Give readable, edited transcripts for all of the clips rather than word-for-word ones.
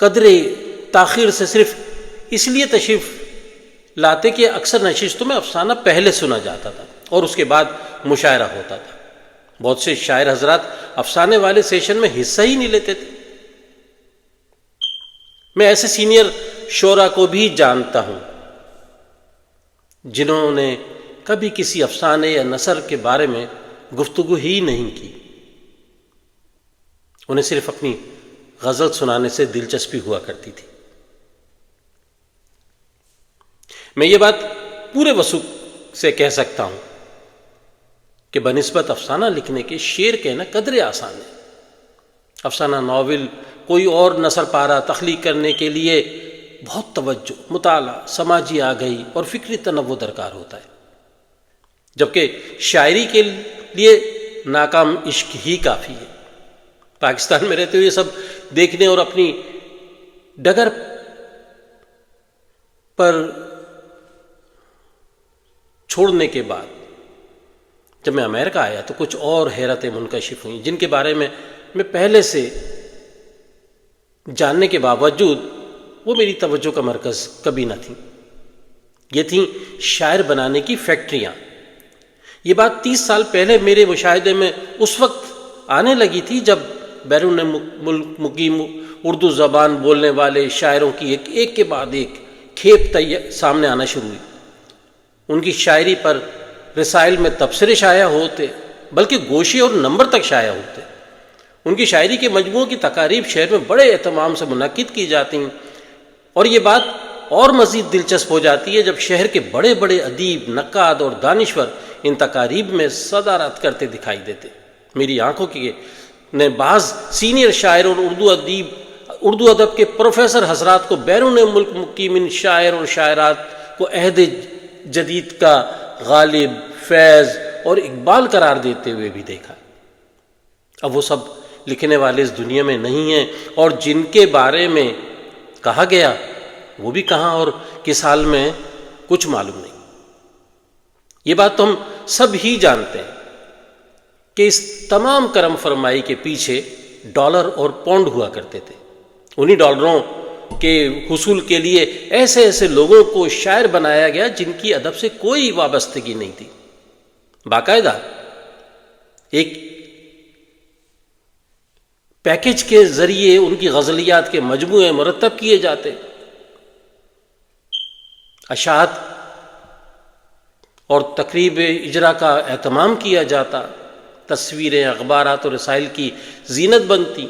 قدر تاخیر سے صرف اس لیے تشریف لاتے کہ اکثر نشستوں میں افسانہ پہلے سنا جاتا تھا اور اس کے بعد مشاعرہ ہوتا تھا. بہت سے شاعر حضرات افسانے والے سیشن میں حصہ ہی نہیں لیتے تھے. میں ایسے سینئر شعراء کو بھی جانتا ہوں جنہوں نے کبھی کسی افسانے یا نثر کے بارے میں گفتگو ہی نہیں کی. انہیں صرف اپنی غزل سنانے سے دلچسپی ہوا کرتی تھی. میں یہ بات پورے وثوق سے کہہ سکتا ہوں کہ بنسبت افسانہ لکھنے کے شعر کہنا قدرے آسان ہے. افسانہ ناول کوئی اور نثر پارہ تخلیق کرنے کے لیے بہت توجہ، مطالعہ، سماجی آگہی اور فکری تنوع درکار ہوتا ہے، جبکہ شاعری کے لیے ناکام عشق ہی کافی ہے. پاکستان میں رہتے ہوئے یہ سب دیکھنے اور اپنی ڈگر پر چھوڑنے کے بعد جب میں امریکہ آیا تو کچھ اور حیرتیں منکشف ہوئیں جن کے بارے میں پہلے سے جاننے کے باوجود وہ میری توجہ کا مرکز کبھی نہ تھیں. یہ تھیں شاعر بنانے کی فیکٹریاں. یہ بات 30 سال پہلے میرے مشاہدے میں اس وقت آنے لگی تھی جب بیرون ملک مقیم اردو زبان بولنے والے شاعروں کی ایک کے بعد ایک کھیپ سامنے آنا شروع ہوئی. ان کی شاعری پر رسائل میں تبصرے شائع ہوتے، بلکہ گوشے اور نمبر تک شائع ہوتے. ان کی شاعری کے مجموعوں کی تقاریب شہر میں بڑے اہتمام سے منعقد کی جاتی ہیں، اور یہ بات اور مزید دلچسپ ہو جاتی ہے جب شہر کے بڑے بڑے ادیب، نقاد اور دانشور ان تقاریب میں صدارت کرتے دکھائی دیتے. میری آنکھوں کی نے بعض سینئر شاعر اور اردو ادب کے پروفیسر حضرات کو بیرون ملک مقیم شاعر اور شاعرات کو عہد جدید کا غالب، فیض اور اقبال قرار دیتے ہوئے بھی دیکھا. اب وہ سب لکھنے والے اس دنیا میں نہیں ہیں، اور جن کے بارے میں کہا گیا وہ بھی کہاں اور کس حال میں کچھ معلوم نہیں. یہ بات تو ہم سب ہی جانتے ہیں کہ اس تمام کرم فرمائی کے پیچھے ڈالر اور پاؤنڈ ہوا کرتے تھے. انہی ڈالروں کے حصول کے لیے ایسے ایسے لوگوں کو شاعر بنایا گیا جن کی ادب سے کوئی وابستگی نہیں تھی. باقاعدہ ایک پیکج کے ذریعے ان کی غزلیات کے مجموعے مرتب کیے جاتے، اشاعت اور تقریب اجرا کا اہتمام کیا جاتا، تصویریں اخبارات اور رسائل کی زینت بنتی.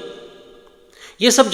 یہ سب